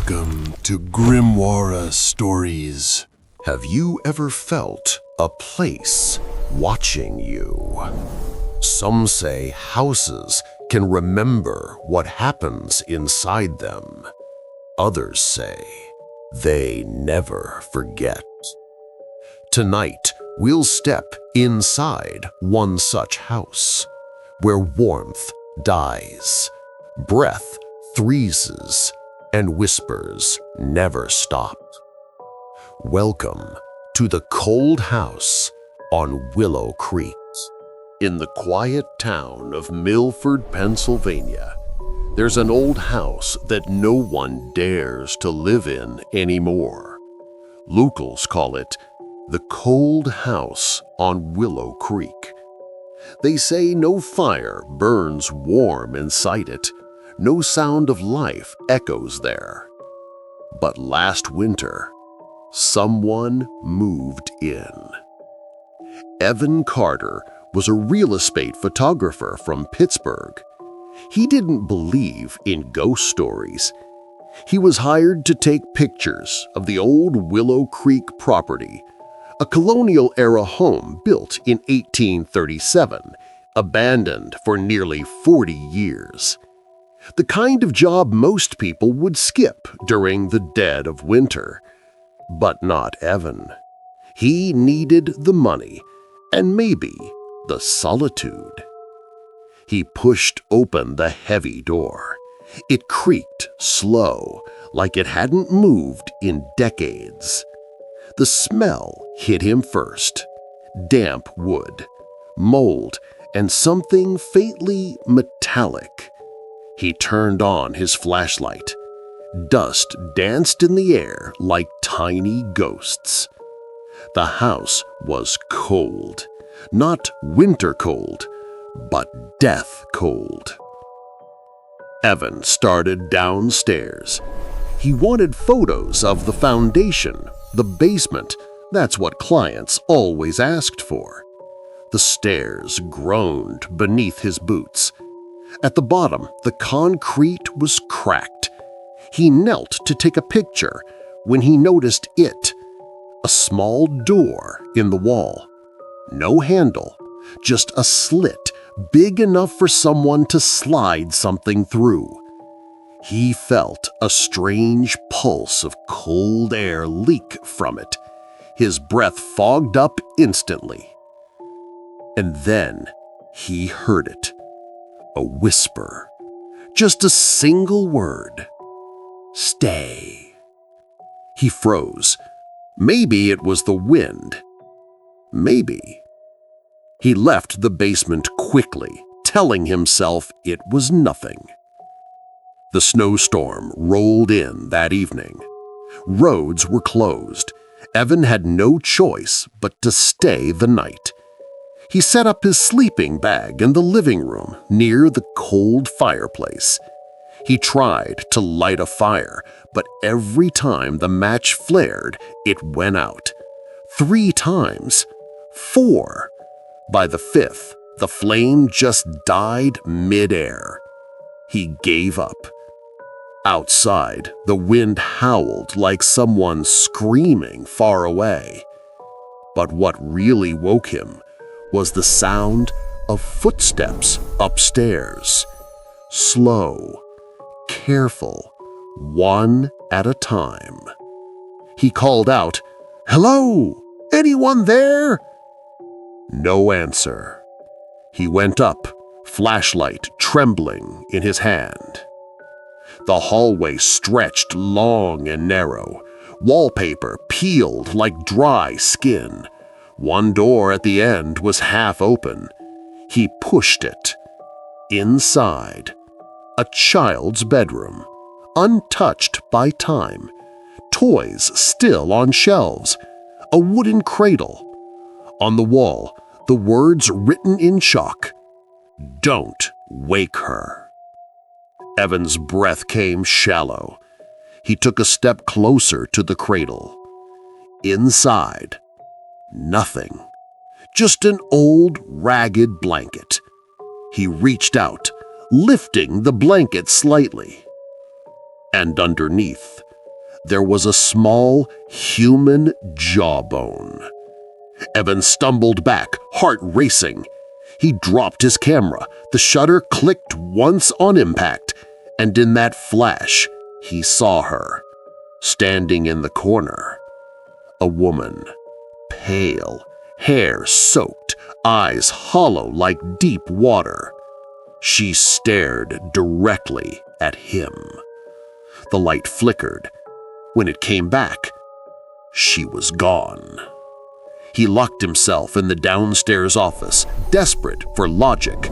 Welcome to Grimora Stories. Have you ever felt a place watching you? Some say houses can remember what happens inside them. Others say they never forget. Tonight, we'll step inside one such house, where warmth dies, breath freezes, and whispers never stop. Welcome to the cold house on Willow Creek. In the quiet town of Milford, Pennsylvania, there's an old house that no one dares to live in anymore. Locals call it the cold house on Willow Creek. They say no fire burns warm inside it, no sound of life echoes there. But last winter, someone moved in. Evan Carter was a real estate photographer from Pittsburgh. He didn't believe in ghost stories. He was hired to take pictures of the old Willow Creek property, a colonial-era home built in 1837, abandoned for nearly 40 years. The kind of job most people would skip during the dead of winter. But not Evan. He needed the money and maybe the solitude. He pushed open the heavy door. It creaked slow, like it hadn't moved in decades. The smell hit him first: damp wood, mold, and something faintly metallic. He turned on his flashlight. Dust danced in the air like tiny ghosts. The house was cold, not winter cold, but death cold. Evan started downstairs. He wanted photos of the foundation, the basement. That's what clients always asked for. The stairs groaned beneath his boots. At the bottom, the concrete was cracked. He knelt to take a picture when he noticed it, a small door in the wall. No handle, just a slit big enough for someone to slide something through. He felt a strange pulse of cold air leak from it. His breath fogged up instantly. And then he heard it. A whisper. Just a single word. Stay. He froze. Maybe it was the wind. Maybe. He left the basement quickly, telling himself it was nothing. The snowstorm rolled in that evening. Roads were closed. Evan had no choice but to stay the night. He set up his sleeping bag in the living room near the cold fireplace. He tried to light a fire, but every time the match flared, it went out. 3 times. 4. By the 5th, the flame just died mid-air. He gave up. Outside, the wind howled like someone screaming far away. But what really woke him was the sound of footsteps upstairs. Slow, careful, one at a time. He called out, "Hello? Anyone there?" No answer. He went up, flashlight trembling in his hand. The hallway stretched long and narrow, wallpaper peeled like dry skin. One door at the end was half open. He pushed it. Inside, a child's bedroom, untouched by time, toys still on shelves, a wooden cradle. On the wall, the words written in chalk, "Don't wake her." Evan's breath came shallow. He took a step closer to the cradle. Inside, nothing. Just an old, ragged blanket. He reached out, lifting the blanket slightly. And underneath, there was a small human jawbone. Evan stumbled back, heart racing. He dropped his camera. The shutter clicked once on impact, and in that flash, he saw her, standing in the corner. A woman, pale, hair soaked, eyes hollow like deep water. She stared directly at him. The light flickered. When it came back, she was gone. He locked himself in the downstairs office, desperate for logic.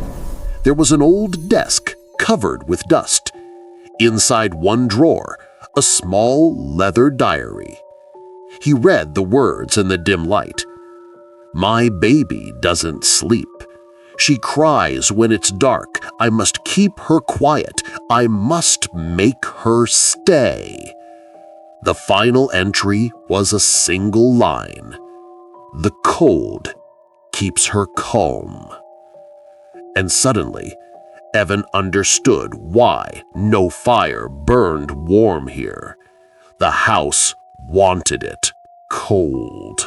There was an old desk covered with dust. Inside one drawer, a small leather diary. He read the words in the dim light. "My baby doesn't sleep. She cries when it's dark. I must keep her quiet. I must make her stay." The final entry was a single line. "The cold keeps her calm." And suddenly, Evan understood why no fire burned warm here. The house wanted it cold.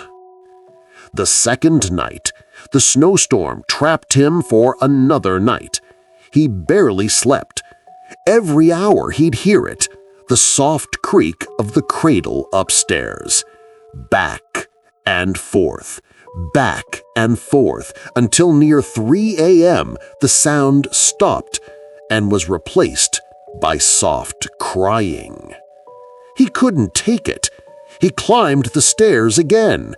The second night, the snowstorm trapped him for another night. He barely slept. Every hour he'd hear it, the soft creak of the cradle upstairs. Back and forth, until near 3 a.m. the sound stopped and was replaced by soft crying. He couldn't take it. He climbed the stairs again.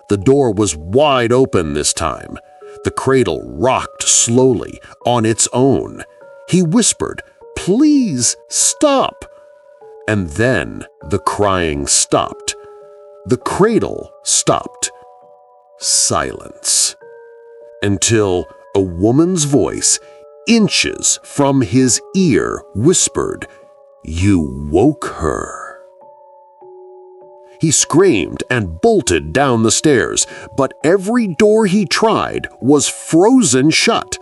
The door was wide open this time. The cradle rocked slowly on its own. He whispered, "Please stop." And then the crying stopped. The cradle stopped. Silence. Until a woman's voice, inches from his ear, whispered, "You woke her." He screamed and bolted down the stairs, but every door he tried was frozen shut.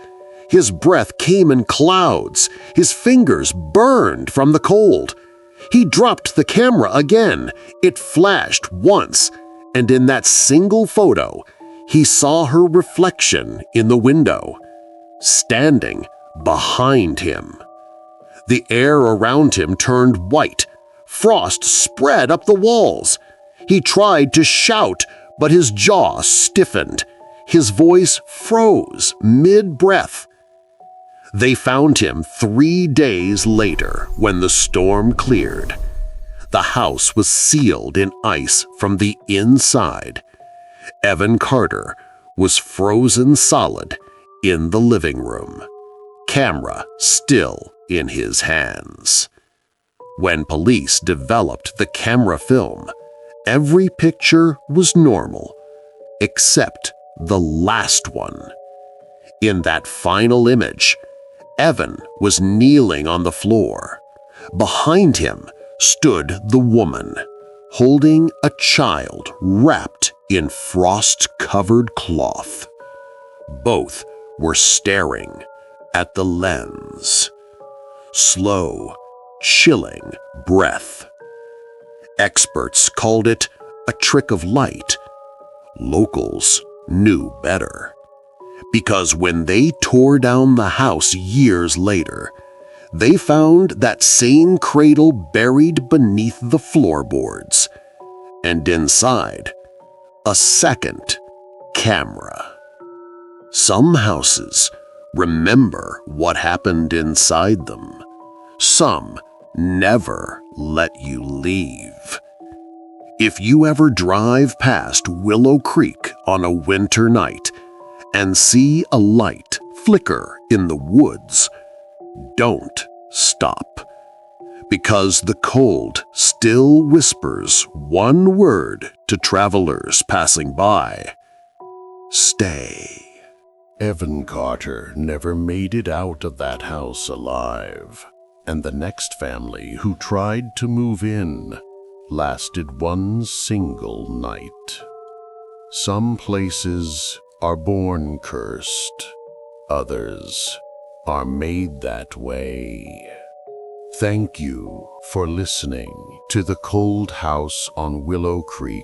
His breath came in clouds. His fingers burned from the cold. He dropped the camera again. It flashed once, and in that single photo, he saw her reflection in the window, standing behind him. The air around him turned white. Frost spread up the walls. He tried to shout, but his jaw stiffened. His voice froze mid-breath. They found him 3 days later when the storm cleared. The house was sealed in ice from the inside. Evan Carter was frozen solid in the living room, camera still in his hands. When police developed the camera film, every picture was normal, except the last one. In that final image, Evan was kneeling on the floor. Behind him stood the woman, holding a child wrapped in frost-covered cloth. Both were staring at the lens. Slow, chilling breath. Experts called it a trick of light. Locals knew better. Because when they tore down the house years later, they found that same cradle buried beneath the floorboards, and inside, a second camera. Some houses remember what happened inside them. Some never let you leave. If you ever drive past Willow Creek on a winter night and see a light flicker in the woods, don't stop, because the cold still whispers one word to travelers passing by: stay. Evan Carter never made it out of that house alive, and the next family who tried to move in lasted one single night. Some places are born cursed, others are made that way. Thank you for listening to The Cold House on Willow Creek.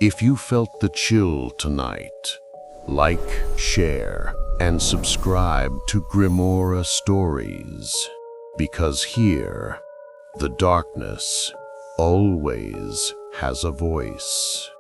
If you felt the chill tonight, like, share, and subscribe to Grimora Stories, because here, the darkness always has a voice.